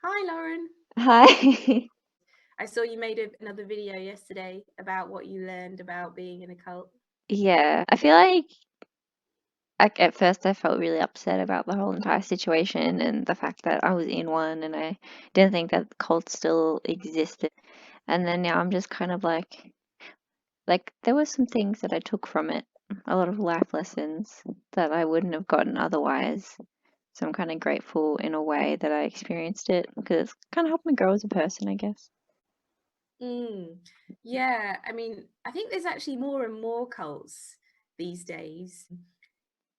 Hi, Lauren. Hi. I saw you made another video yesterday about what you learned about being in a cult. Yeah, I feel like at first I felt really upset about the whole entire situation and the fact that I was in one and I didn't think that cults still existed. And then now I'm just kind of like there were some things that I took from it, a lot of life lessons that I wouldn't have gotten otherwise. So I'm kind of grateful in a way that I experienced it because it's kind of helped me grow as a person, I guess. Mm. Yeah, I mean, I think there's actually more and more cults these days.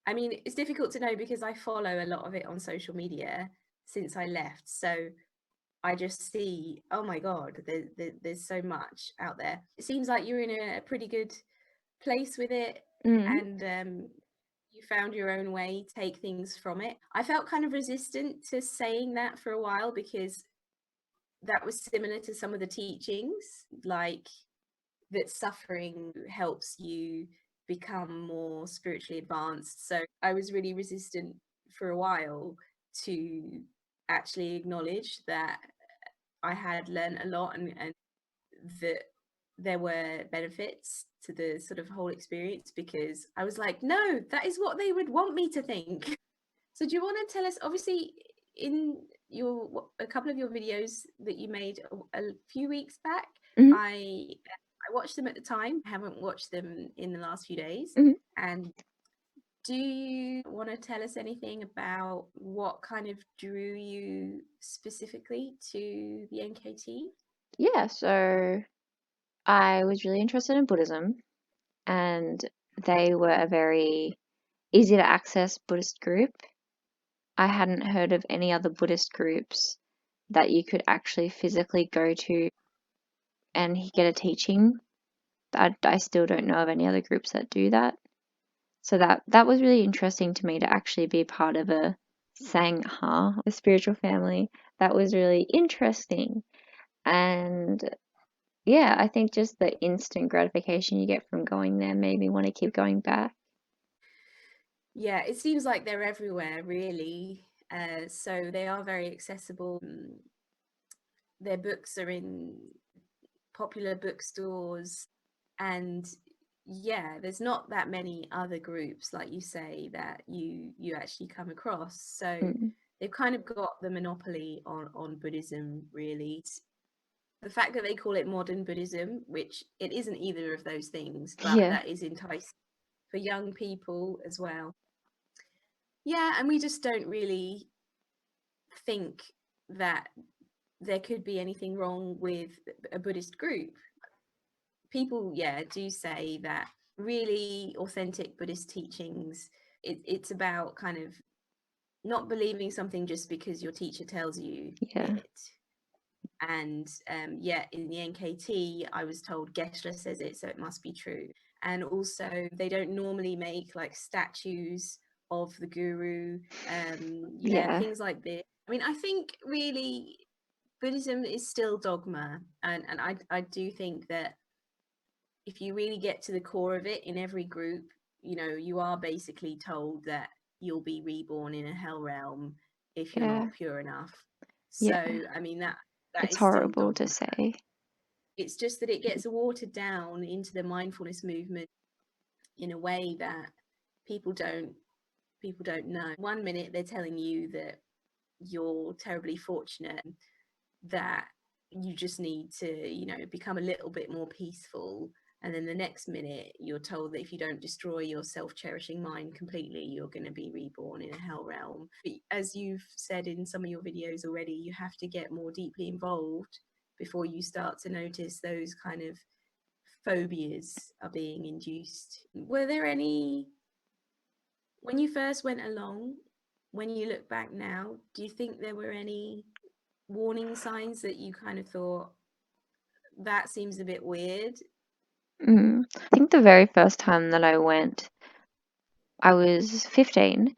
I mean, it's difficult to know because I follow a lot of it on social media since I left. So I just see, oh my God, there's so much out there. It seems like you're in a pretty good place with it, Mm. and you found your own way, take things from it. I felt kind of resistant to saying that for a while because that was similar to some of the teachings, like that suffering helps you become more spiritually advanced. So I was really resistant for a while to actually acknowledge that I had learned a lot, and that there were benefits to the sort of whole experience, because I was like, no, that is what they would want me to think. So do you want to tell us, obviously, in your a couple of your videos that you made a few weeks back, Hmm. I watched them at the time. I haven't watched them in the last few days. Hmm. And do you want to tell us anything about what kind of drew you specifically to the NKT? Yeah, so I was really interested in Buddhism and they were a very easy to access Buddhist group. I hadn't heard of any other Buddhist groups that you could actually physically go to and get a teaching. I still don't know of any other groups that do that. So that was really interesting to me to actually be part of a Sangha, a spiritual family. That was really interesting. And yeah, I think just the instant gratification you get from going there made me want to keep going back. Yeah, it seems like they're everywhere, really. So they are very accessible. Their books are in popular bookstores, and yeah, there's not that many other groups, like you say, that you actually come across. So Mm. they've kind of got the monopoly on Buddhism, really. The fact that they call it modern Buddhism, which it isn't either of those things, but Yeah, that is enticing for young people as well. Yeah, and we just don't really think that there could be anything wrong with a Buddhist group. People, yeah, do say that really authentic Buddhist teachings, it's about kind of not believing something just because your teacher tells you yeah, it. And yeah, in the NKT, I was told Geshe says it, so it must be true. And also, they don't normally make like statues of the guru, yeah, yeah, things like this. I mean, I think really Buddhism is still dogma, and I do think that if you really get to the core of it in every group, you are basically told that you'll be reborn in a hell realm if you're yeah, not pure enough. yeah. So, I mean, that It's is still horrible to dogma. say. It's just that it gets watered down into the mindfulness movement in a way that people don't people don't know. One minute they're telling you that you're terribly fortunate, that you just need to, become a little bit more peaceful. And then the next minute, you're told that if you don't destroy your self cherishing mind completely, you're going to be reborn in a hell realm. But as you've said in some of your videos already, you have to get more deeply involved before you start to notice those kind of phobias are being induced. Were there any, when you first went along, when you look back now, do you think there were any warning signs that you kind of thought that seems a bit weird? I think the very first time that I went, I was 15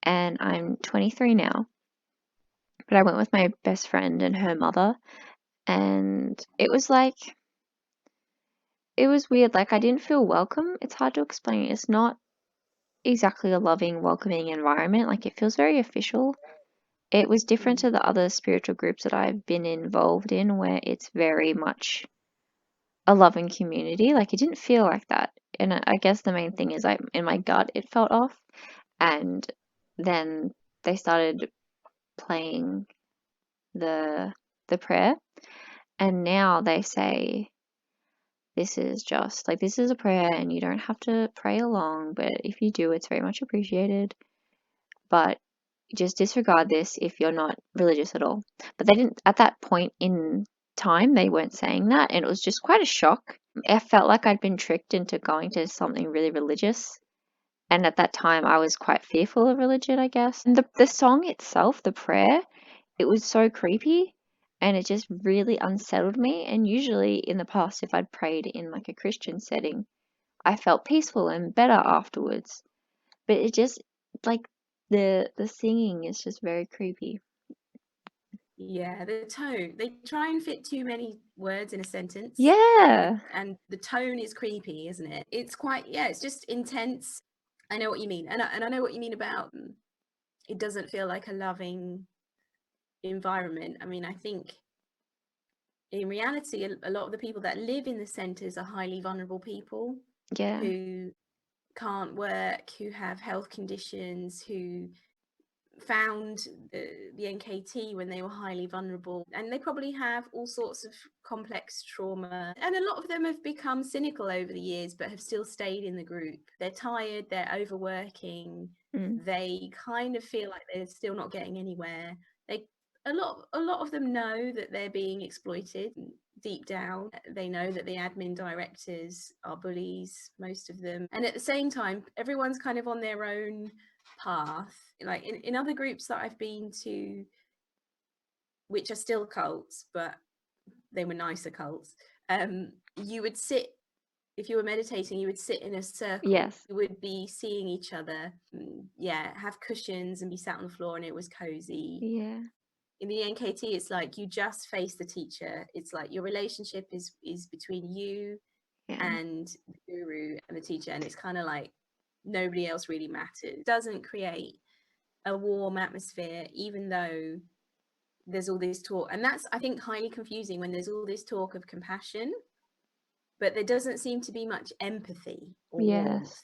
and I'm 23 now. But I went with my best friend and her mother, and it was weird. Like, I didn't feel welcome. It's hard to explain. It's not exactly a loving, welcoming environment. Like, it feels very official. It was different to the other spiritual groups that I've been involved in, where it's very much a loving community. Like, it didn't feel like that. And I guess the main thing is, in my gut, it felt off. And then they started playing the prayer, and now they say, this is just like, this is a prayer and you don't have to pray along, but if you do, it's very much appreciated. But just disregard this if you're not religious at all. But they didn't, at that point in time, they weren't saying that, and it was just quite a shock. I felt like I'd been tricked into going to something really religious. And at that time, I was quite fearful of religion, I guess. And the song itself, the prayer, it was so creepy, and it just really unsettled me. And usually in the past, if I'd prayed in like a Christian setting, I felt peaceful and better afterwards. But it just, like, the singing is just very creepy. Yeah, the tone. They try and fit too many words in a sentence. Yeah. And the tone is creepy, isn't it? It's quite, yeah, it's just intense. I know what you mean. And I know what you mean about it doesn't feel like a loving environment. I mean, I think in reality, a lot of the people that live in the centres are highly vulnerable people Yeah. who can't work, who have health conditions, who found the NKT when they were highly vulnerable, and they probably have all sorts of complex trauma, and a lot of them have become cynical over the years but have still stayed in the group. They're tired, they're overworking, they kind of feel like they're still not getting anywhere. A lot of them know that they're being exploited deep down. They know that the admin directors are bullies, most of them, and at the same time everyone's kind of on their own path. Like in other groups that I've been to, which are still cults, but they were nicer cults, you would sit, if you were meditating, you would sit in a circle. Yes. You would be seeing each other, have cushions and be sat on the floor, and it was cozy. Yeah. In the NKT, it's like you just face the teacher. It's like your relationship is between you and the guru and the teacher, and it's kind of like nobody else really matters. It doesn't create a warm atmosphere, even though there's all this talk. And that's, I think, highly confusing when there's all this talk of compassion, but there doesn't seem to be much empathy or warmth.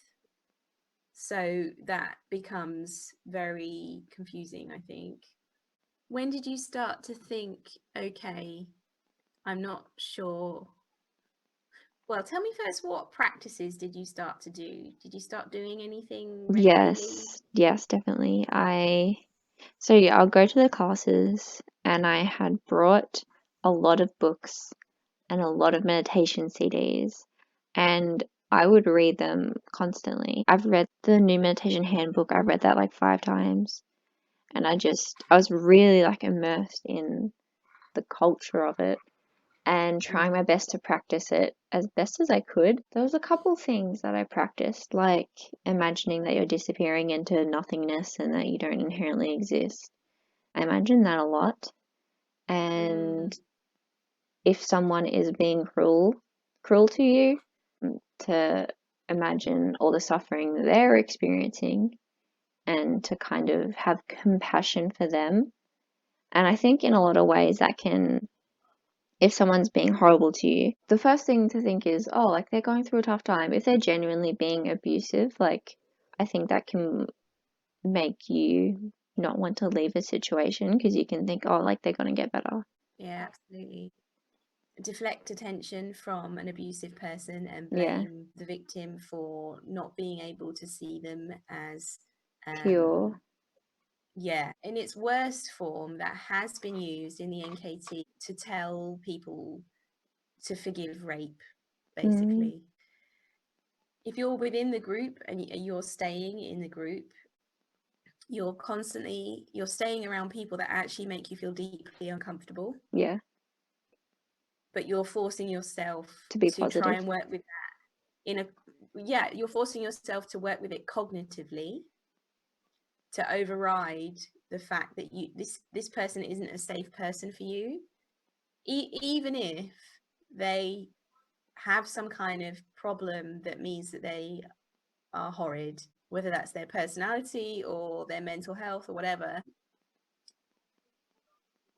So that becomes very confusing, I think. When did you start to think, okay, I'm not sure? Well, tell me first, what practices did you start to do? Did you start doing anything regularly? Yes, definitely. I'll go to the classes, and I had brought a lot of books and a lot of meditation CDs, and I would read them constantly. I've read the new meditation handbook. I read that like 5 times, and I was really like immersed in the culture of it and trying my best to practice it as best as I could. There was a couple things that I practiced, like imagining that you're disappearing into nothingness and that you don't inherently exist. I imagine that a lot. And if someone is being cruel to you, to imagine all the suffering that they're experiencing and to kind of have compassion for them. And I think in a lot of ways that can, if someone's being horrible to you, the first thing to think is, oh, like they're going through a tough time. If they're genuinely being abusive, like, I think that can make you not want to leave a situation because you can think, oh, like they're going to get better. Yeah, absolutely. Deflect attention from an abusive person and blame the victim for not being able to see them as pure. Yeah, in its worst form, that has been used in the NKT to tell people to forgive rape, basically. If you're within the group and you're staying in the group, you're staying around people that actually make you feel deeply uncomfortable. Yeah. But you're forcing yourself to be to try and work with that you're forcing yourself to work with it cognitively, to override the fact that this person isn't a safe person for you, even if they have some kind of problem that means that they are horrid, whether that's their personality or their mental health or whatever.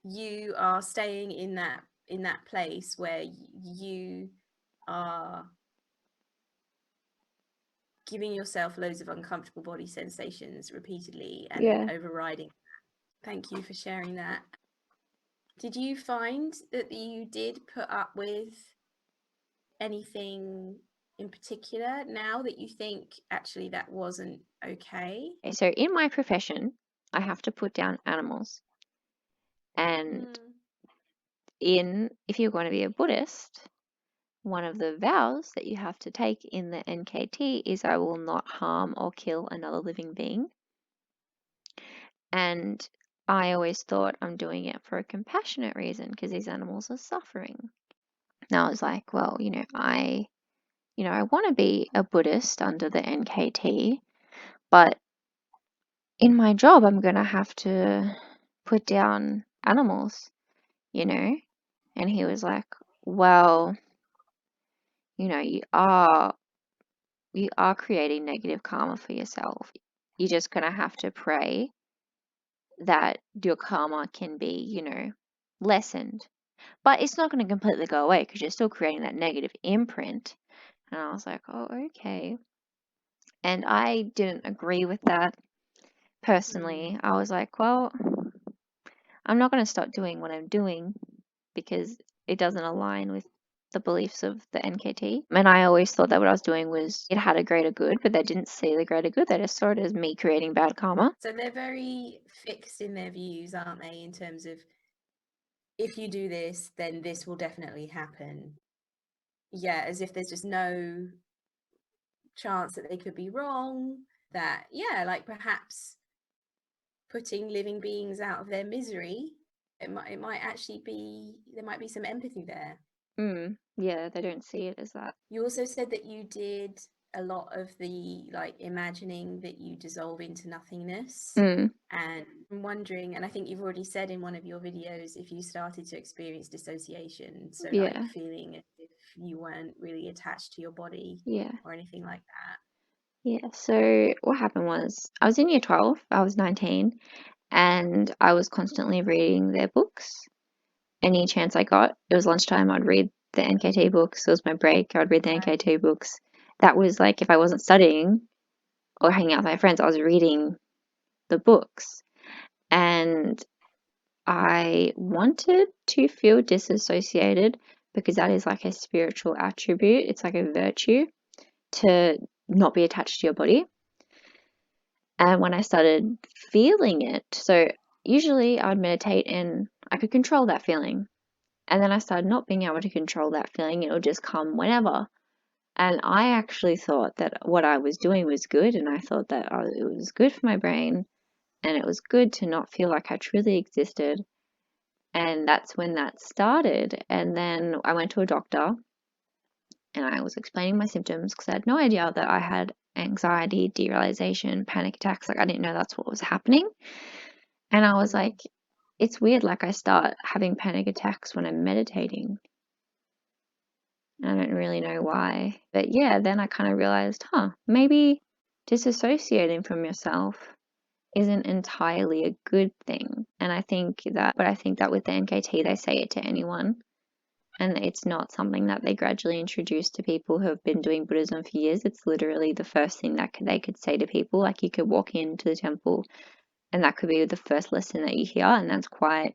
you are staying in that place where you are giving yourself loads of uncomfortable body sensations repeatedly and Yeah. overriding. Thank you for sharing that. Did you find that you did put up with anything in particular now that you think actually that wasn't okay? So in my profession, I have to put down animals. And if you're going to be a Buddhist, one of the vows that you have to take in the NKT is I will not harm or kill another living being. And I always thought I'm doing it for a compassionate reason because these animals are suffering. And I was like, well, I want to be a Buddhist under the NKT, but in my job, I'm going to have to put down animals, And he was like, well, you are creating negative karma for yourself. You're just going to have to pray that your karma can be, lessened. But it's not going to completely go away because you're still creating that negative imprint. And I was like, oh, okay. And I didn't agree with that personally. I was like, well, I'm not going to stop doing what I'm doing because it doesn't align with the beliefs of the NKT. And I always thought that what I was doing was it had a greater good, but they didn't see the greater good. They just saw it as me creating bad karma. So they're very fixed in their views, aren't they, in terms of if you do this, then this will definitely happen. Yeah, as if there's just no chance that they could be wrong. That, yeah, like perhaps putting living beings out of their misery, it might actually be, there might be some empathy there. Yeah, they don't see it as that. You also said that you did a lot of the like imagining that you dissolve into nothingness. And I'm wondering, and I think you've already said in one of your videos, if you started to experience dissociation, so like feeling as if you weren't really attached to your body or anything like that. Yeah, so what happened was I was in year 12, I was 19, and I was constantly reading their books. Any chance I got, it was lunchtime, I'd read the NKT books. It was my break, I'd read the NKT books. That was like if I wasn't studying or hanging out with my friends, I was reading the books. And I wanted to feel disassociated because that is like a spiritual attribute. It's like a virtue to not be attached to your body. And when I started feeling it, so usually I would meditate and I could control that feeling. And then I started not being able to control that feeling. It would just come whenever. And I actually thought that what I was doing was good. And I thought that it was good for my brain. And it was good to not feel like I truly existed. And that's when that started. And then I went to a doctor and I was explaining my symptoms because I had no idea that I had anxiety, derealization, panic attacks. Like I didn't know that's what was happening. And I was like, it's weird. Like I start having panic attacks when I'm meditating. I don't really know why. But yeah, then I kind of realized, maybe disassociating from yourself isn't entirely a good thing. And I think that with the NKT, they say it to anyone. And it's not something that they gradually introduce to people who have been doing Buddhism for years. It's literally the first thing that they could say to people. Like you could walk into the temple and that could be the first lesson that you hear. And that's quite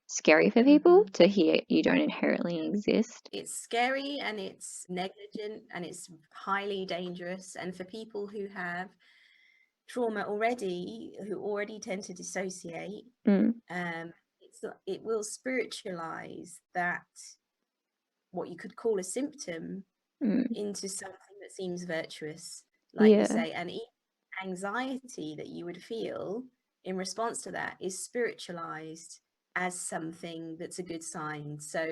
scary for people to hear you don't inherently exist. It's scary and it's negligent and it's highly dangerous. And for people who have trauma already, who already tend to dissociate, it will spiritualize that, what you could call a symptom, into something that seems virtuous, like you say. And anxiety that you would feel in response to that is spiritualized as something that's a good sign. So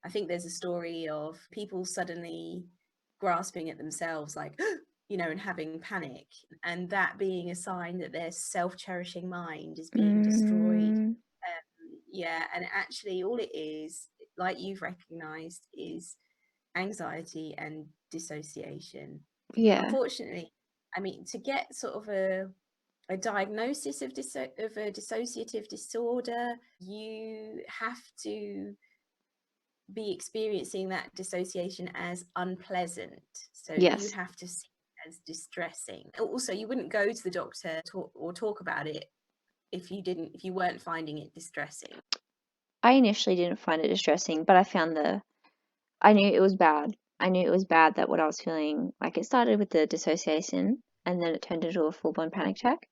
I think there's a story of people suddenly grasping at themselves, like, and having panic, and that being a sign that their self-cherishing mind is being destroyed. And actually all it is, like you've recognized, is anxiety and dissociation. Unfortunately, I mean, to get sort of a a diagnosis of a dissociative disorder, you have to be experiencing that dissociation as unpleasant. So you Yes. have to see it as distressing. Also, you wouldn't go to the doctor or talk about it if you weren't finding it distressing. I initially didn't find it distressing, but I knew it was bad. I knew it was bad that what I was feeling, like it started with the dissociation and then it turned into a full-blown panic attack.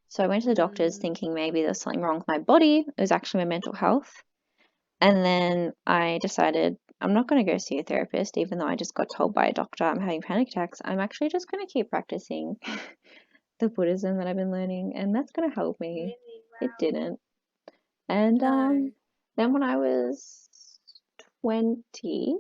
So I went to the doctors thinking maybe there was something wrong with my body. It was actually my mental health. And then I decided I'm not going to go see a therapist, even though I just got told by a doctor I'm having panic attacks. I'm actually just going to keep practicing the Buddhism that I've been learning, and that's going to help me. Really? It Wow. didn't. And No. then when I was 20,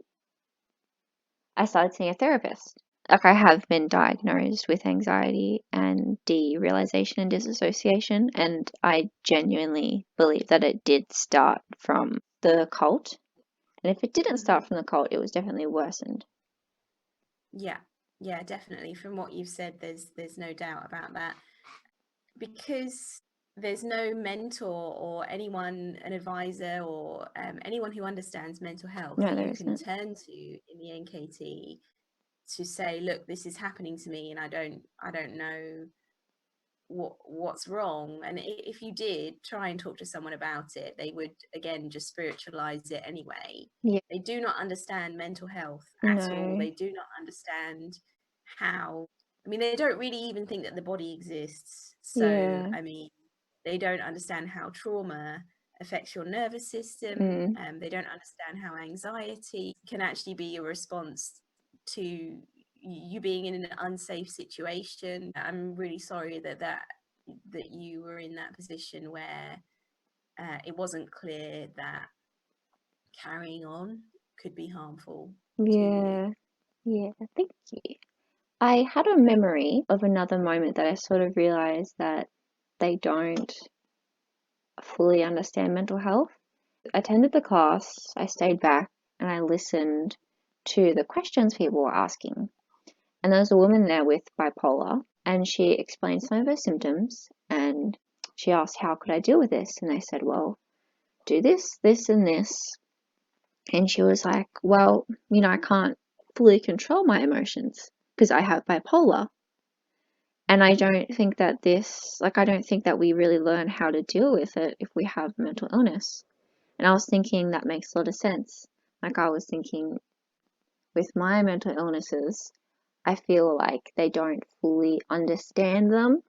I started seeing a therapist. Like I have been diagnosed with anxiety and derealization and dissociation, and I genuinely believe that it did start from the cult. And if it didn't start from the cult, it was definitely worsened. Yeah, definitely. From what you've said, there's no doubt about that. Because there's no mentor or anyone, an advisor or anyone who understands mental health No, that there you can isn't. turn to in the NKT to say, look, this is happening to me and I don't know what's wrong. And if you did try and talk to someone about it, they would again just spiritualize it anyway. Yeah. They do not understand mental health at all. No. They do not understand how, I mean, they don't really even think that the body exists. So Yeah. I mean, they don't understand how trauma affects your nervous system. Mm. They don't understand how anxiety can actually be a response to you being in an unsafe situation. I'm really sorry that you were in that position where it wasn't clear that carrying on could be harmful to you. Yeah. Yeah. Thank you. I had a memory of another moment that I sort of realized that they don't fully understand mental health. I attended the class, I stayed back, and I listened to the questions people were asking. And there was a woman there with bipolar, and she explained some of her symptoms, and she asked, how could I deal with this? And they said, well, do this, this, and this. And she was like, well, I can't fully control my emotions because I have bipolar. And I don't think that I don't think that we really learn how to deal with it if we have mental illness. And I was thinking that makes a lot of sense. Like I was thinking with my mental illnesses, I feel like they don't fully understand them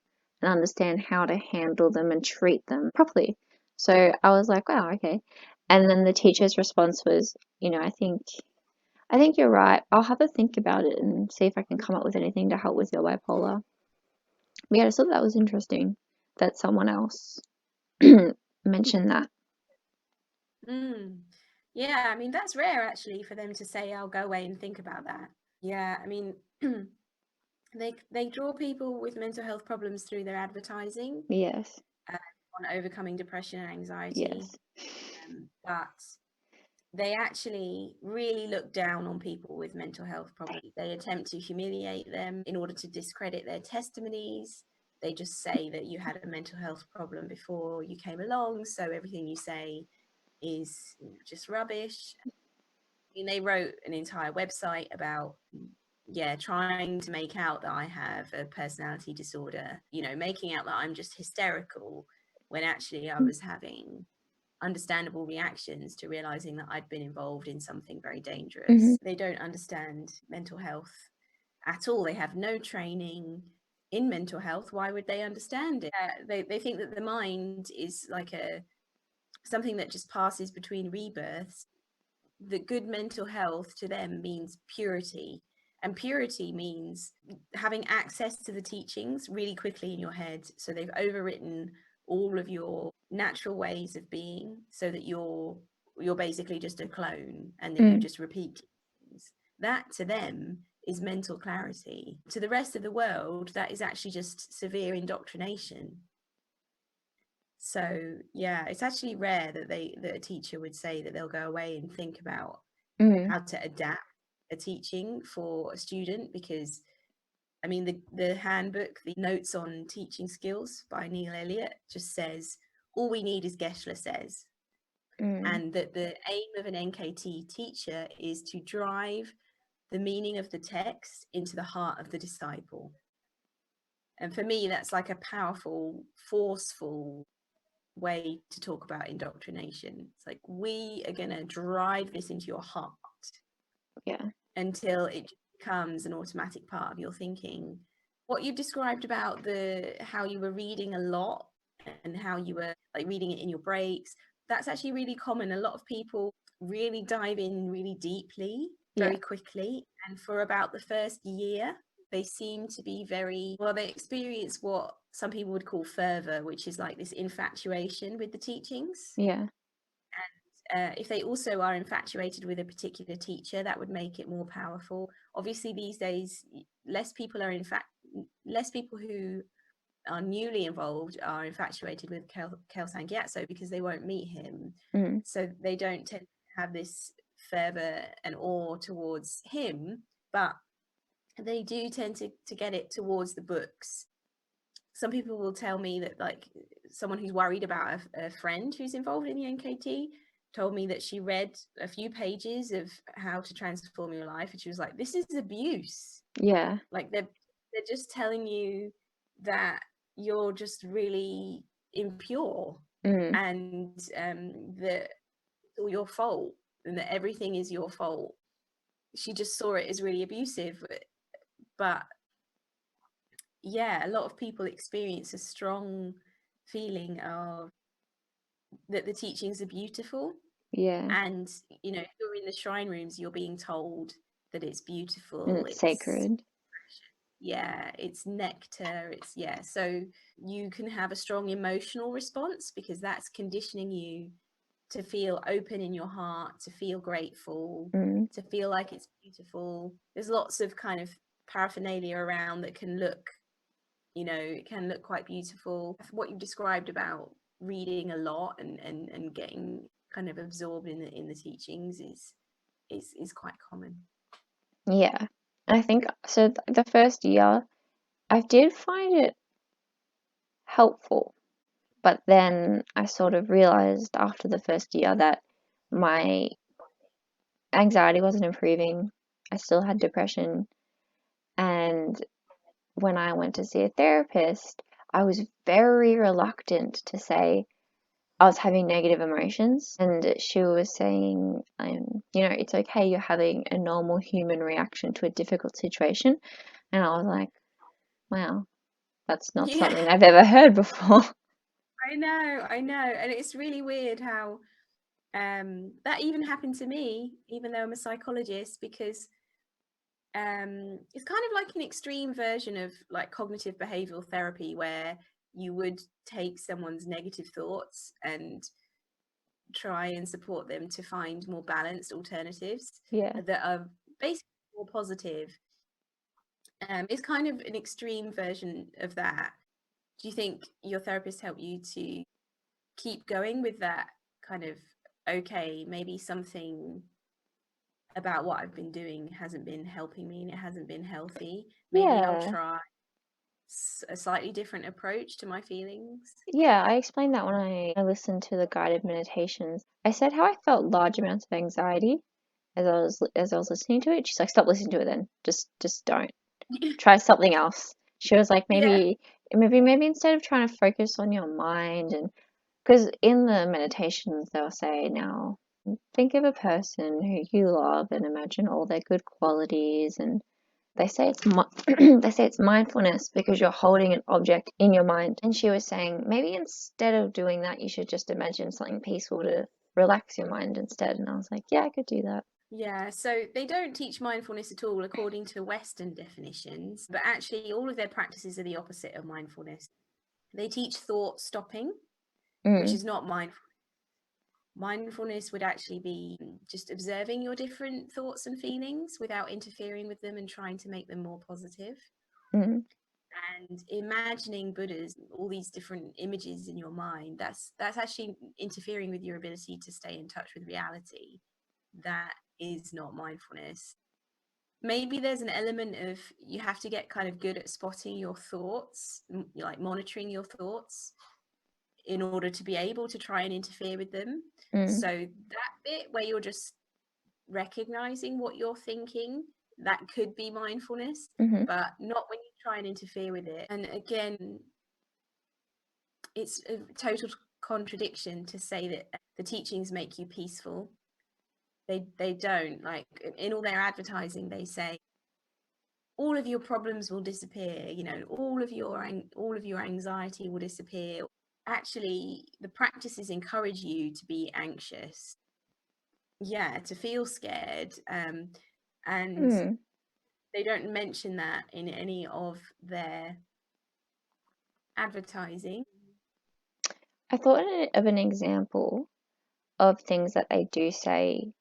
and understand how to handle them and treat them properly. So I was like, wow, okay. And then the teacher's response was, I think you're right. I'll have to think about it and see if I can come up with anything to help with your bipolar. But yeah, I thought that was interesting that someone else mentioned that. Yeah, I mean, that's rare actually for them to say, I'll go away and think about that. Yeah, I mean, they draw people with mental health problems through their advertising Yes. on overcoming depression and anxiety. Yes. But they actually really look down on people with mental health problems. They attempt to humiliate them in order to discredit their testimonies. They just say that you had a mental health problem before you came along, so everything you say is just rubbish. I mean, they wrote an entire website about trying to make out that I have a personality disorder, making out that I'm just hysterical when actually I was having understandable reactions to realizing that I'd been involved in something very dangerous. They don't understand mental health at all. They have no training in mental health. Why would they understand it? They think that the mind is like something that just passes between rebirths. The good mental health to them means purity. And purity means having access to the teachings really quickly in your head. So they've overwritten all of your natural ways of being so that you're basically just a clone and that you just repeat things. That to them is mental clarity. To the rest of the world, that is actually just severe indoctrination. So yeah, it's actually rare that a teacher would say that they'll go away and think about how to adapt a teaching for a student, because I mean, the handbook, the notes on teaching skills by Neil Elliott just says, all we need is Geshe says. And that the aim of an NKT teacher is to drive the meaning of the text into the heart of the disciple. And for me, that's like a powerful, forceful way to talk about indoctrination. It's like, we are going to drive this into your heart. Yeah. Until it becomes an automatic part of your thinking. What you've described about how you were reading a lot and how you were like reading it in your breaks, that's actually really common. A lot of people really dive in really deeply, very quickly. And for about the first year, they seem to be they experience what some people would call fervor, which is like this infatuation with the teachings. Yeah. If they also are infatuated with a particular teacher, that would make it more powerful. Obviously, these days, less people who are newly involved are infatuated with Kelsang Gyatso because they won't meet him. So they don't tend to have this fervor and awe towards him, but they do tend to get it towards the books. Some people will tell me that, like, someone who's worried about a friend who's involved in the NKT told me that she read a few pages of How to Transform Your Life, and she was like, this is abuse. Yeah. Like, they're just telling you that you're just really impure and that it's all your fault and that everything is your fault. She just saw it as really abusive. But yeah, a lot of people experience a strong feeling of that the teachings are beautiful. Yeah. And, you know, if you're in the shrine rooms, you're being told that it's beautiful. And it's sacred. Yeah, it's nectar. So you can have a strong emotional response because that's conditioning you to feel open in your heart, to feel grateful, to feel like it's beautiful. There's lots of kind of paraphernalia around that can look, you know, it can look quite beautiful. What you've described about reading a lot and getting kind of absorbed in the teachings is quite common. Yeah. I think so. The first year, I did find it helpful, but then I sort of realized after the first year that my anxiety wasn't improving. I still had depression, and when I went to see a therapist, I was very reluctant to say I was having negative emotions, and she was saying, you know, it's okay, you're having a normal human reaction to a difficult situation. And I was like, wow, that's not something I've ever heard before. I know. And it's really weird how that even happened to me, even though I'm a psychologist, because it's kind of like an extreme version of like cognitive behavioral therapy where you would take someone's negative thoughts and try and support them to find more balanced alternatives that are basically more positive. It's kind of an extreme version of that. Do you think your therapist helped you to keep going with that kind of, okay, maybe something about what I've been doing hasn't been helping me and it hasn't been healthy? Maybe I'll try a slightly different approach to my feelings. Yeah, I explained that when I listened to the guided meditations. I said how I felt large amounts of anxiety as I was listening to it. She's like, stop listening to it then. Just don't. Try something else. She was like, maybe instead of trying to focus on your mind, and because in the meditations they'll say, now think of a person who you love and imagine all their good qualities, and they say it's mindfulness because you're holding an object in your mind. And she was saying maybe instead of doing that, you should just imagine something peaceful to relax your mind instead. And I was like, yeah, I could do that. Yeah, so they don't teach mindfulness at all according to Western definitions, but actually all of their practices are the opposite of mindfulness. They teach thought stopping, which is not mindfulness. Mindfulness would actually be just observing your different thoughts and feelings without interfering with them and trying to make them more positive. And imagining Buddhas, all these different images in your mind, that's actually interfering with your ability to stay in touch with reality. That is not mindfulness. maybe there's an element of you have to get kind of good at spotting your thoughts, like monitoring your thoughts in order to be able to try and interfere with them. So that bit where you're just recognizing what you're thinking, that could be mindfulness, but not when you try and interfere with it. And again, it's a total contradiction to say that the teachings make you peaceful. They don't. Like, in all their advertising, they say all of your problems will disappear, you know, all of your anxiety will disappear. Actually, the practices encourage you to be anxious, to feel scared, and they don't mention that in any of their advertising. I thought of an example of things that they do say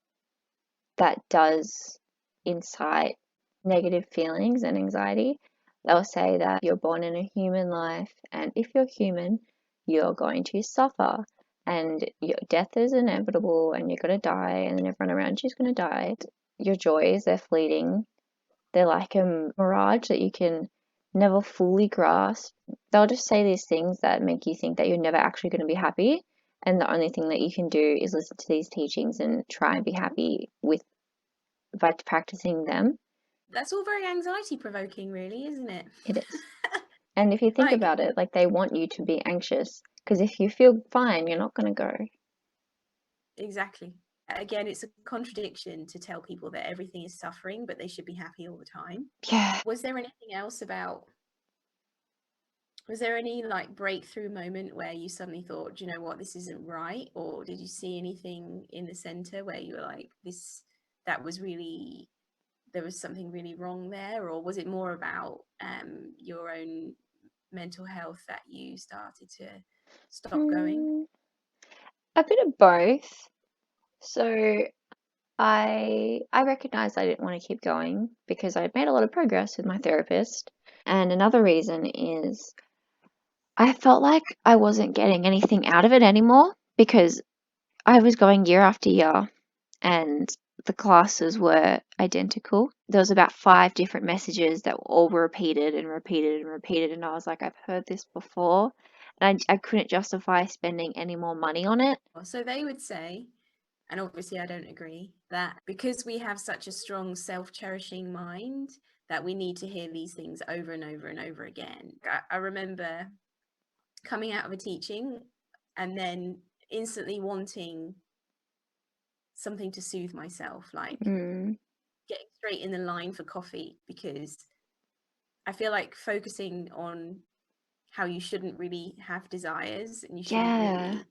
that does incite negative feelings and anxiety. They'll say that you're born in a human life, and if you're human, you're going to suffer, and your death is inevitable, and you're going to die, and then everyone around you is going to die. Your joys, they're fleeting. They're like a mirage that you can never fully grasp. They'll just say these things that make you think that you're never actually going to be happy, and the only thing that you can do is listen to these teachings and try and be happy by practicing them. That's all very anxiety provoking, really, isn't it? It is. And if you think about it, like, they want you to be anxious, because if you feel fine, you're not going to go. Exactly. Again, it's a contradiction to tell people that everything is suffering, but they should be happy all the time. Yeah. Was there anything else was there any like breakthrough moment where you suddenly thought, do you know what, this isn't right? Or did you see anything in the center where you were like, there was something really wrong there? Or was it more about your own mental health that you started to stop going? A bit of both. So I recognized I didn't want to keep going because I'd made a lot of progress with my therapist. And another reason is I felt like I wasn't getting anything out of it anymore, because I was going year after year and the classes were identical. There was about 5 different messages that all were repeated and repeated and repeated, and I was like, I've heard this before, and I couldn't justify spending any more money on it. So they would say, and obviously I don't agree, that because we have such a strong self-cherishing mind, that we need to hear these things over and over and over again. I remember coming out of a teaching and then instantly wanting something to soothe myself, like getting straight in the line for coffee, because I feel like focusing on how you shouldn't really have desires and you shouldn't really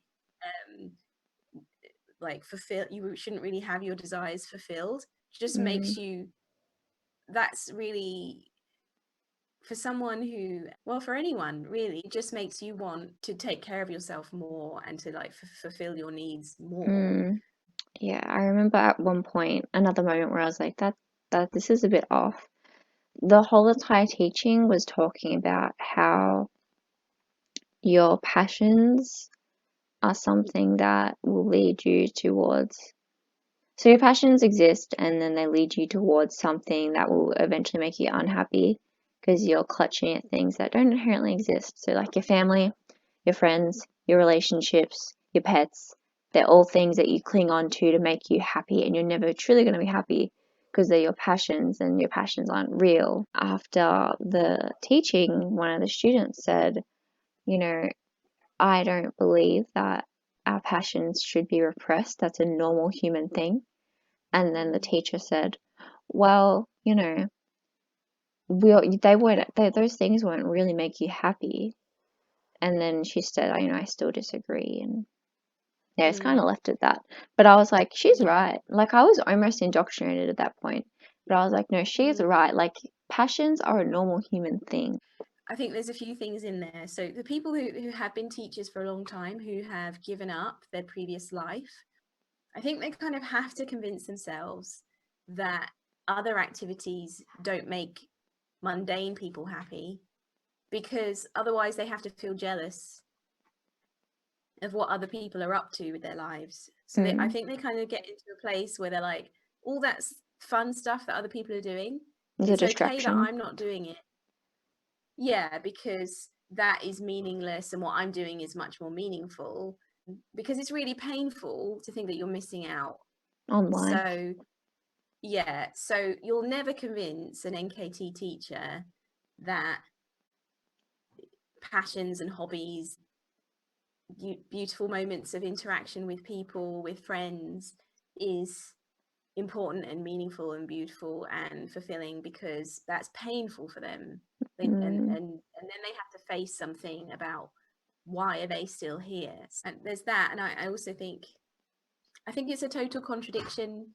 you shouldn't really have your desires fulfilled, just makes you, that's really, for someone who, well, for anyone really, it just makes you want to take care of yourself more and to like fulfill your needs more. Yeah, I remember at one point, another moment where I was like, that this is a bit off. The whole entire teaching was talking about how your passions are something that will lead you towards. So your passions exist, and then they lead you towards something that will eventually make you unhappy because you're clutching at things that don't inherently exist. So, like your family, your friends, your relationships, your pets, they're all things that you cling on to make you happy, and you're never truly going to be happy because they're your passions, and your passions aren't real. After the teaching, one of the students said, you know, I don't believe that our passions should be repressed. That's a normal human thing. And then the teacher said, well, those things won't really make you happy. And then she said, I still disagree. And yeah, it's kind of left at that. But I was like, she's right. Like, I was almost indoctrinated at that point. But I was like, no, she's right. Like, passions are a normal human thing. I think there's a few things in there. So the people who have been teachers for a long time, who have given up their previous life, I think they kind of have to convince themselves that other activities don't make mundane people happy, because otherwise they have to feel jealous of what other people are up to with their lives. So I think they kind of get into a place where they're like, all fun stuff that other people are doing. It's a It's okay that distraction. I'm not doing it. Yeah, because that is meaningless and what I'm doing is much more meaningful, because it's really painful to think that you're missing out. Online. So yeah, so you'll never convince an NKT teacher that passions and hobbies, beautiful moments of interaction with people, with friends, is important and meaningful and beautiful and fulfilling, because that's painful for them. And then they have to face something about why are they still here. And there's that. And I also think it's a total contradiction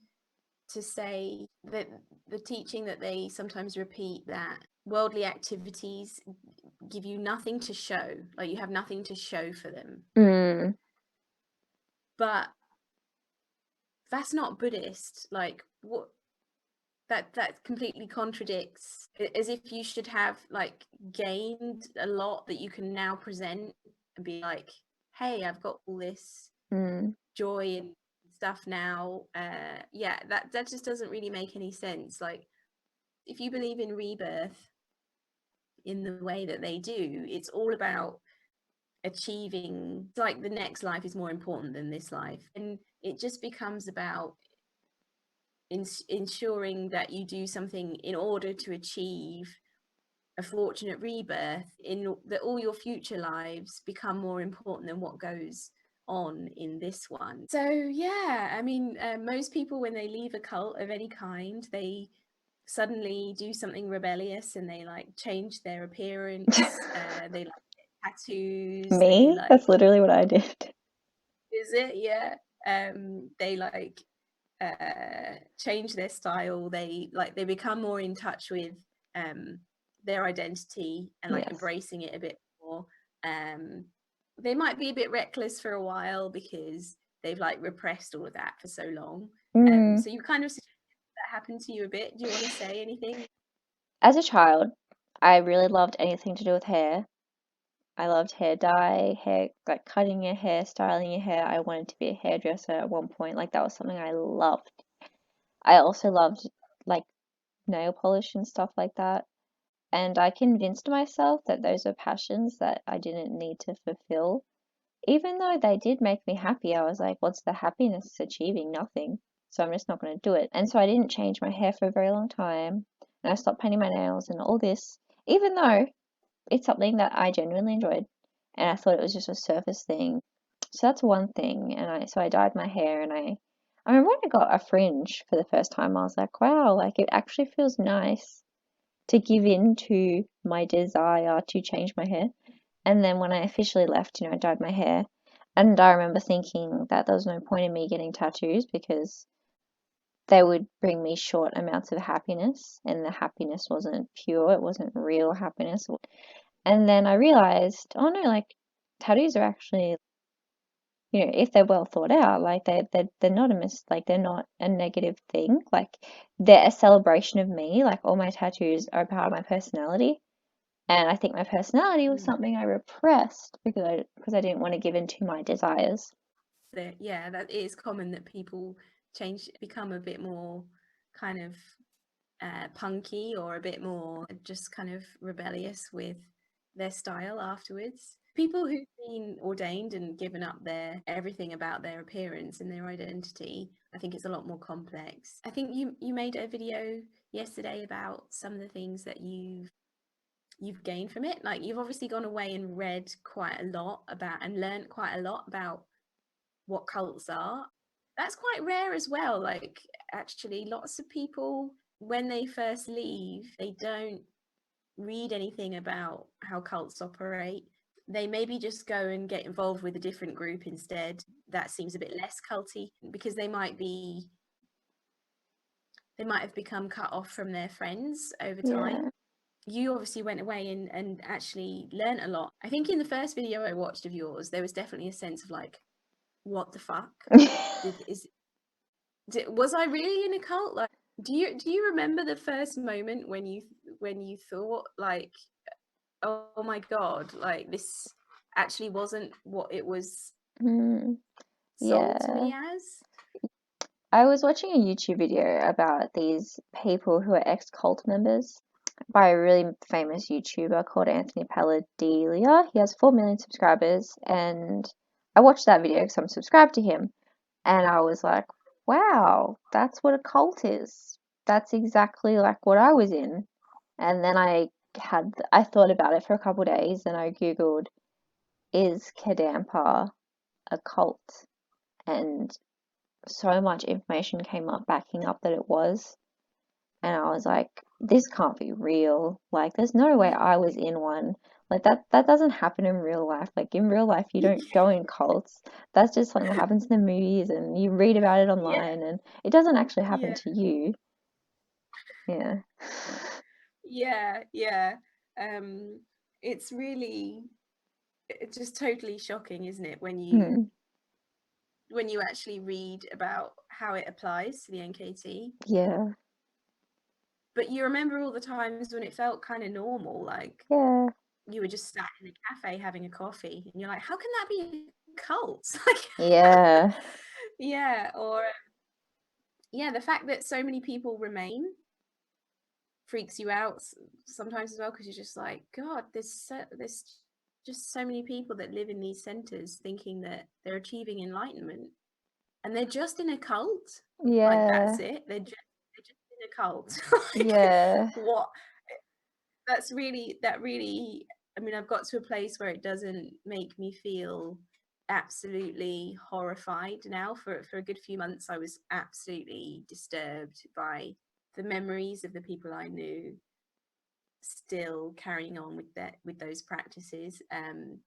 to say that the teaching that they sometimes repeat, that worldly activities give you nothing to show, like you have nothing to show for them. But that's not Buddhist. Like, what? That completely contradicts, as if you should have like gained a lot that you can now present and be like, hey, I've got all this joy and stuff now. Yeah, that just doesn't really make any sense. Like, if you believe in rebirth in the way that they do, it's all about achieving, like, the next life is more important than this life, and it just becomes about ensuring that you do something in order to achieve a fortunate rebirth, in that all your future lives become more important than what goes on in this one. So yeah, I mean, most people, when they leave a cult of any kind, they suddenly do something rebellious and they like change their appearance. They like tattoos. Me? Like, that's literally what I did. is it? Yeah. They like change their style. They become more in touch with their identity and like embracing it a bit more. They might be a bit reckless for a while because they've like repressed all of that for so long. So you kind of that happened to you a bit. Do you want to say anything? As a child, I really loved anything to do with hair. I loved hair dye, hair, like cutting your hair, styling your hair. I wanted to be a hairdresser at one point. Like, that was something I loved. I also loved like nail polish and stuff like that. And I convinced myself that those are passions that I didn't need to fulfill. Even though they did make me happy, I was like, what's the happiness achieving? Nothing. So I'm just not going to do it. And so I didn't change my hair for a very long time. And I stopped painting my nails and all this, even though it's something that I genuinely enjoyed. And I thought it was just a surface thing. So that's one thing. And I dyed my hair, and I remember when I got a fringe for the first time, I was like, wow, like it actually feels nice to give in to my desire to change my hair. And then when I officially left, I dyed my hair. And I remember thinking that there was no point in me getting tattoos because they would bring me short amounts of happiness, and the happiness wasn't pure, it wasn't real happiness. And then I realized, oh no, like tattoos are actually, if they're well thought out, like they're not they're not a negative thing. Like, they're a celebration of me. Like, all my tattoos are a part of my personality. And I think my personality was something I repressed because I didn't want to give in to my desires. Yeah, that is common, that people become a bit more kind of punky, or a bit more just kind of rebellious with their style afterwards. People who've been ordained and given up everything about their appearance and their identity, I think it's a lot more complex. I think you made a video yesterday about some of the things that you've gained from it. Like, you've obviously gone away and read quite a lot about and learned quite a lot about what cults are. That's quite rare as well. Like, actually, lots of people, when they first leave, they don't read anything about how cults operate. They maybe just go and get involved with a different group instead. That seems a bit less culty, because they might have become cut off from their friends over time. You obviously went away and actually learned a lot. I think in the first video I watched of yours, there was definitely a sense of like, what the fuck? Was I really in a cult? Like, do you remember the first moment when you thought like, oh my god, like this actually wasn't what it was sold to me as? I was watching a YouTube video about these people who are ex-cult members by a really famous YouTuber called Anthony Palladia. He has 4 million subscribers, and I watched that video because I'm subscribed to him, and I was like, wow, that's what a cult is. That's exactly like what I was in. And then I thought about it for a couple of days, and I Googled, is Kadampa a cult? And so much information came up backing up that it was. And I was like, this can't be real. Like, there's no way I was in one. Like, that doesn't happen in real life. Like, in real life, you don't go in cults. That's just something that happens in the movies and you read about it Yeah, online, and it doesn't actually happen yeah, to you. Yeah. yeah. Um, it's really, it's just totally shocking, isn't it, Hmm. when you actually read about how it applies to the NKT. Yeah. But you remember all the times when it felt kind of normal, like Yeah. you were just sat in a cafe having a coffee, and you're like, how can that be a cult? Like, Yeah. yeah, or yeah, the fact that so many people remain freaks you out sometimes as well, because you're just like, God, there's just so many people that live in these centers thinking that they're achieving enlightenment, and they're just in a cult. Like, that's Yeah. it. They're just in a cult. Like, Yeah. what? That really. I mean, I've got to a place where it doesn't make me feel absolutely horrified now. For a good few months, I was absolutely disturbed by the memories of the people I knew still carrying on with those practices, and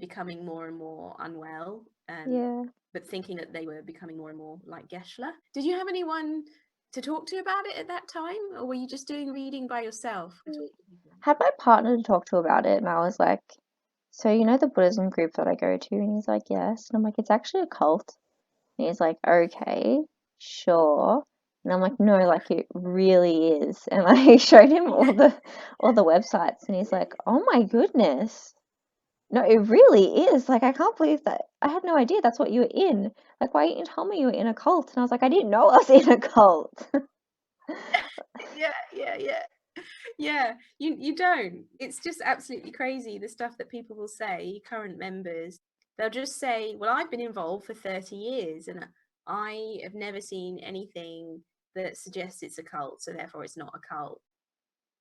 becoming more and more unwell, Yeah. but thinking that they were becoming more and more like Geshe. Did you have anyone to talk to about it at that time, or were you just doing reading by yourself? Had my partner to talk to about it, and I was like, so you know the Buddhism group that I go to? And he's like, yes. And I'm like, it's actually a cult. And he's like, okay, sure. And I'm like, no, like it really is. And I showed him Yeah, all the websites, and he's like, oh my goodness. No, it really is. Like, I can't believe that. I had no idea that's what you were in. Like, why didn't you tell me you were in a cult? And I was like, I didn't know I was in a cult. yeah. Yeah, you don't. It's just absolutely crazy, the stuff that people will say, current members. They'll just say, well, I've been involved for 30 years and I have never seen anything that suggests it's a cult, so therefore it's not a cult.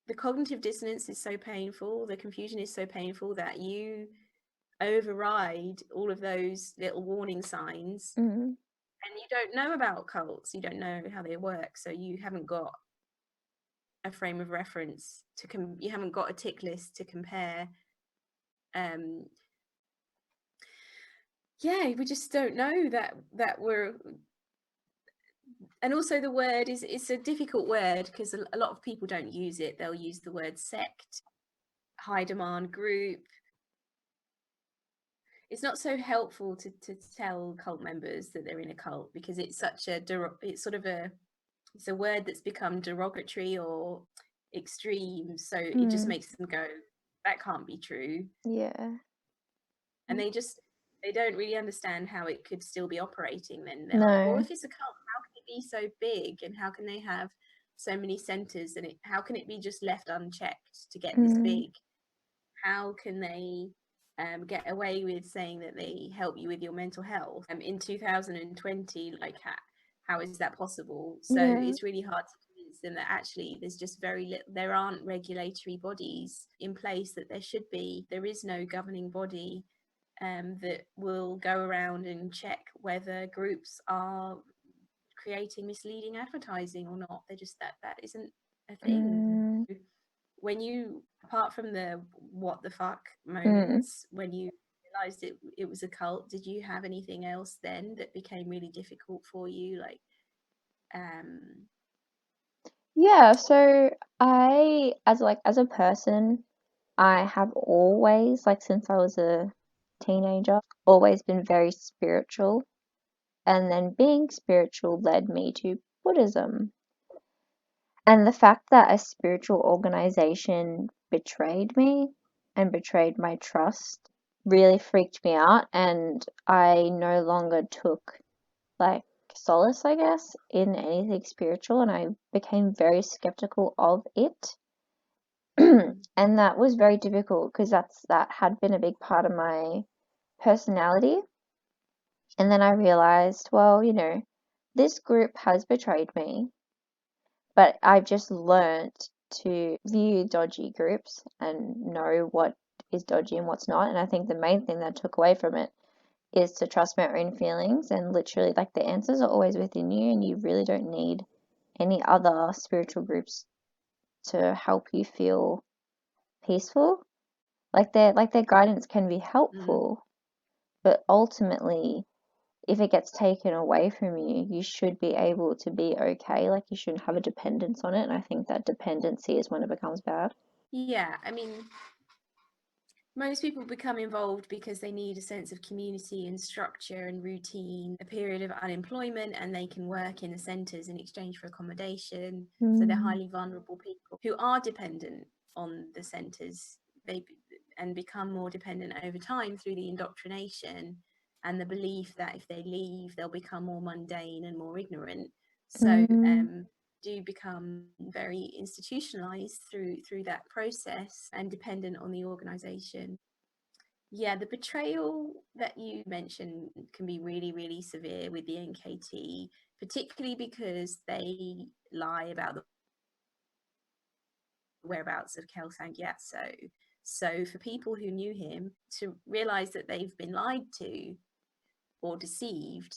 The cognitive dissonance is so painful, the confusion is so painful that you override all of those little warning signs, Mm, and you don't know about cults, you don't know how they work, so you haven't got a frame of reference you haven't got a tick list to compare. um yeah, we just don't know that we're, and also the word is, it's a difficult word because a lot of people don't use it. They'll use the word sect, high demand group. It's not so helpful to tell cult members that they're in a cult, because it's such a it's sort of it's a word that's become derogatory or extreme, so it just mm, makes them go, that can't be true. yeah. And they don't really understand how it could still be operating. Then they're like, well, No. if it's a cult, how can it be so big, and how can they have so many centers, and how can it be just left unchecked to get this Mm, big? How can they get away with saying that they help you with your mental health in 2020? Like, how is that possible? So yeah. it's really hard to convince them that actually there's just very little, there aren't regulatory bodies in place that there should be. There is no governing body that will go around and check whether groups are creating misleading advertising or not. They're just, that isn't a thing. Mm, When you, apart from the what the fuck mm. moments, when you realized it was a cult, did you have anything else then that became really difficult for you, like um Yeah, so as a person, I have always, like since I was a teenager, always been very spiritual. And then being spiritual led me to Buddhism. And the fact that a spiritual organization betrayed me and betrayed my trust really freaked me out. And I no longer took like solace, I guess, in anything spiritual, and I became very skeptical of it. And that was very difficult because that had been a big part of my personality. And then I realized, well, this group has betrayed me, but I've just learnt to view dodgy groups and know what is dodgy and what's not. And I think the main thing that I took away from it is to trust my own feelings, and literally, like, the answers are always within you, and you really don't need any other spiritual groups to help you feel peaceful. Like their guidance can be helpful, but ultimately, if it gets taken away from you, you should be able to be okay. Like, you shouldn't have a dependence on it. And I think that dependency is when it becomes bad. Yeah, I mean, most people become involved because they need a sense of community and structure and routine, a period of unemployment, and they can work in the centres in exchange for accommodation. So they're highly vulnerable people who are dependent on the centres, and become more dependent over time through the indoctrination and the belief that if they leave, they'll become more mundane and more ignorant. So do become very institutionalized through that process and dependent on the organization. Yeah, the betrayal that you mentioned can be really, really severe with the NKT, particularly because they lie about the whereabouts of Kelsang Gyatso. So for people who knew him to realize that they've been lied to or deceived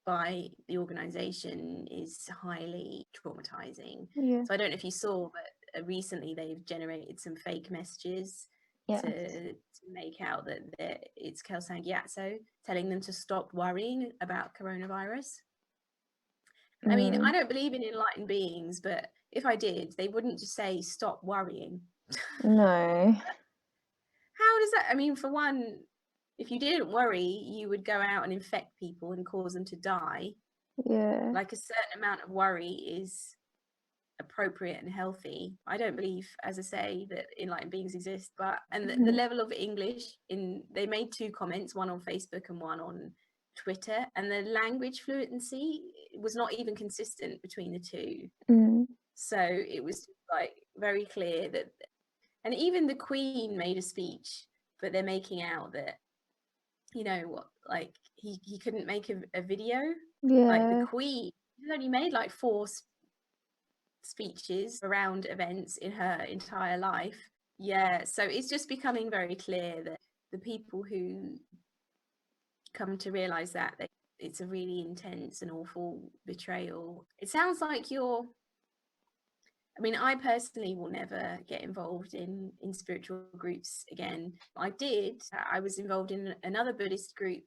by the organization is highly traumatizing. Yeah. So I don't know if you saw, but recently they've generated some fake messages Yeah. to make out that it's Kelsang Gyatso telling them to stop worrying about coronavirus. I mean, I don't believe in enlightened beings, but if I did, they wouldn't just say stop worrying. No. How does that? I mean, for one, if you didn't worry, you would go out and infect people and cause them to die. Yeah. Like, a certain amount of worry is appropriate and healthy. I don't believe, as I say, that enlightened beings exist, but the level of English they made two comments, one on Facebook and one on Twitter, and the language fluency was not even consistent between the two. So it was like very clear that, and even the Queen made a speech, but they're making out that, what, like he couldn't make a video. Like, the Yeah. Queen only made like 4 speeches around events in her entire life. Yeah, so it's just becoming very clear that the people who come to realize that it's a really intense and awful betrayal. It sounds like I mean, I personally will never get involved in spiritual groups again. I was involved in another Buddhist group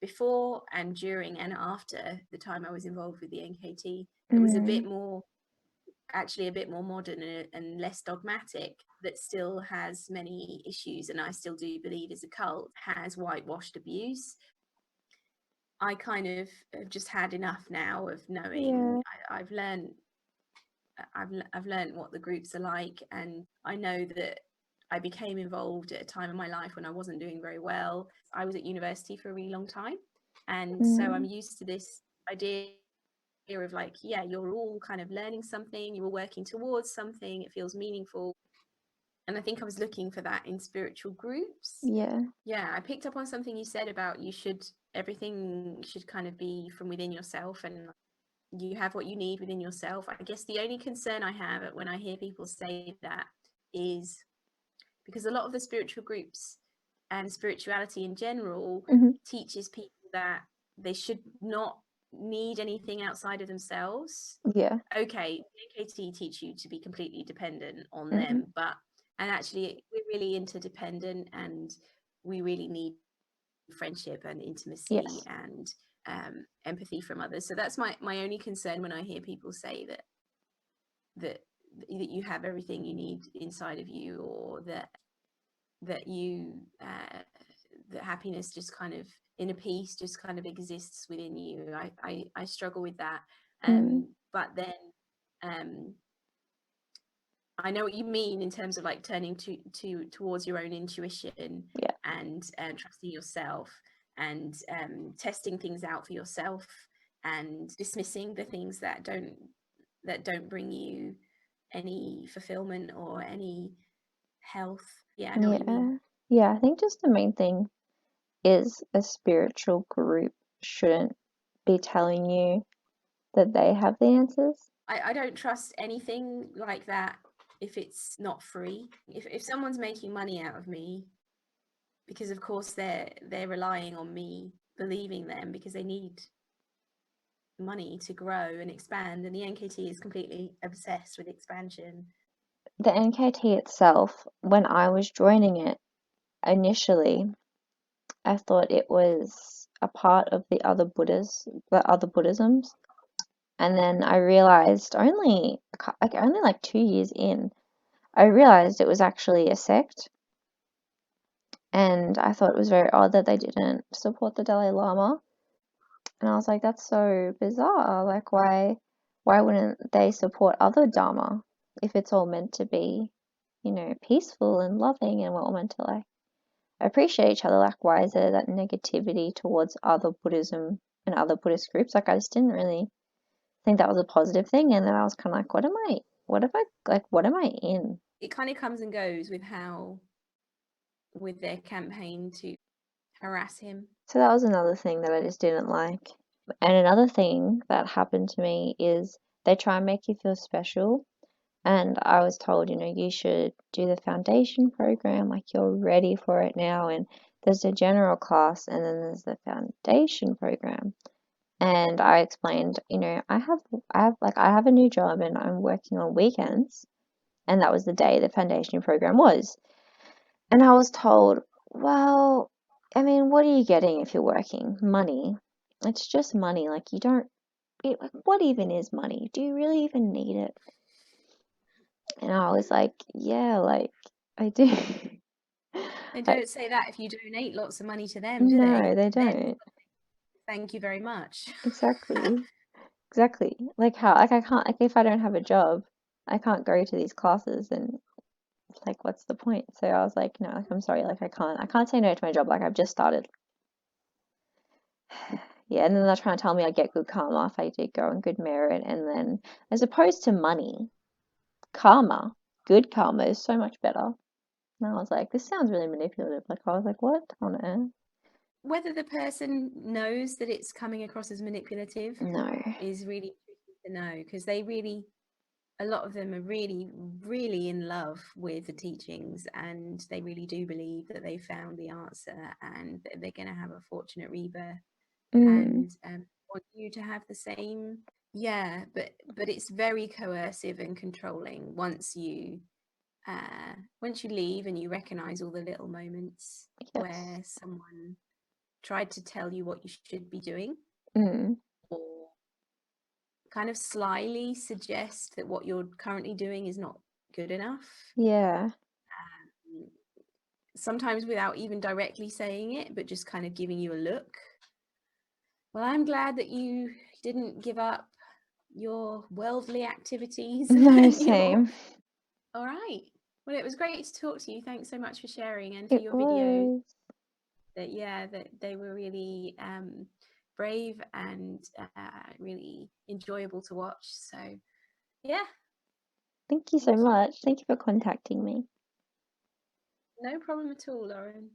before and during and after the time I was involved with the NKT. It was a bit more modern and less dogmatic, that still has many issues, and I still do believe is a cult, has whitewashed abuse. I kind of have just had enough now of knowing. I've learned what the groups are like, and I know that I became involved at a time in my life when I wasn't doing very well. I was at university for a really long time, and so I'm used to this idea of, like, yeah, you're all kind of learning something, you're all working towards something, it feels meaningful. And I think I was looking for that in spiritual groups. Yeah, I picked up on something you said about everything should kind of be from within yourself, and you have what you need within yourself. I guess the only concern I have when I hear people say that is because a lot of the spiritual groups and spirituality in general teaches people that they should not need anything outside of themselves. Okay, NKT teach you to be completely dependent on them, and actually we're really interdependent, and we really need friendship and intimacy and empathy from others. So that's my only concern when I hear people say that you have everything you need inside of you, or that you that happiness just kind of, inner peace just kind of exists within you. I struggle with that. But then I know what you mean in terms of, like, turning towards your own intuition and trusting yourself and testing things out for yourself and dismissing the things that don't bring you any fulfillment or any health. Yeah, I know what you mean. Yeah, I think just the main thing is a spiritual group shouldn't be telling you that they have the answers. I don't trust anything like that if it's not free. If someone's making money out of me, because of course they're relying on me believing them because they need money to grow and expand, and the NKT is completely obsessed with expansion. The NKT itself, when I was joining it initially, I thought it was a part of the other Buddhisms, and then I realized only like 2 years in, I realized it was actually a sect, and I thought it was very odd that they didn't support the Dalai Lama. And I was like, that's so bizarre. Like, why wouldn't they support other Dharma if it's all meant to be, peaceful and loving, and we're all meant to like appreciate each other? Like, why is there that negativity towards other Buddhism and other Buddhist groups? Like, I just didn't really think that was a positive thing. And then I was kind of like, what am I in? It kind of comes and goes with their campaign to harass him. So that was another thing that I just didn't like. And another thing that happened to me is they try and make you feel special. And I was told, you should do the foundation program, like you're ready for it now. And there's a general class and then there's the foundation program. And I explained, I have a new job and I'm working on weekends. And that was the day the foundation program was. And I was told, well, I mean, what are you getting if you're working? Money. It's just money. Like, like, what even is money? Do you really even need it? And I was like, yeah, like, I do. They Like, don't say that if you donate lots of money to them, do no, they? they Then don't. thank you very much. Exactly. Exactly. Like how, like I can't, like if I don't have a job, I can't go to these classes and like, what's the point? So I was like, no, like, I'm sorry, like I can't say no to my job. Like I've just started. Yeah, and then they're trying to tell me I get good karma if I did go on good merit. And then as opposed to money, karma, good karma is so much better. And I was like, this sounds really manipulative. Like I was like, what on earth? Whether the person knows that it's coming across as manipulative No. is really tricky to know, because a lot of them are really, really in love with the teachings, and they really do believe that they found the answer and that they're going to have a fortunate rebirth, Mm, and want you to have the same. Yeah, but it's very coercive and controlling once you leave and you recognize all the little moments yes. where someone tried to tell you what you should be doing, Mm, or kind of slyly suggest that what you're currently doing is not good enough. yeah. Sometimes without even directly saying it, but just kind of giving you a look. Well, I'm glad that you didn't give up your worldly activities. No, And same. all right. Well, it was great to talk to you. Thanks so much for sharing and for It your videos. was. That they were really brave and really enjoyable to watch. So yeah, Thank you so thank you. much. Thank you for contacting me. No problem at all, Lauren.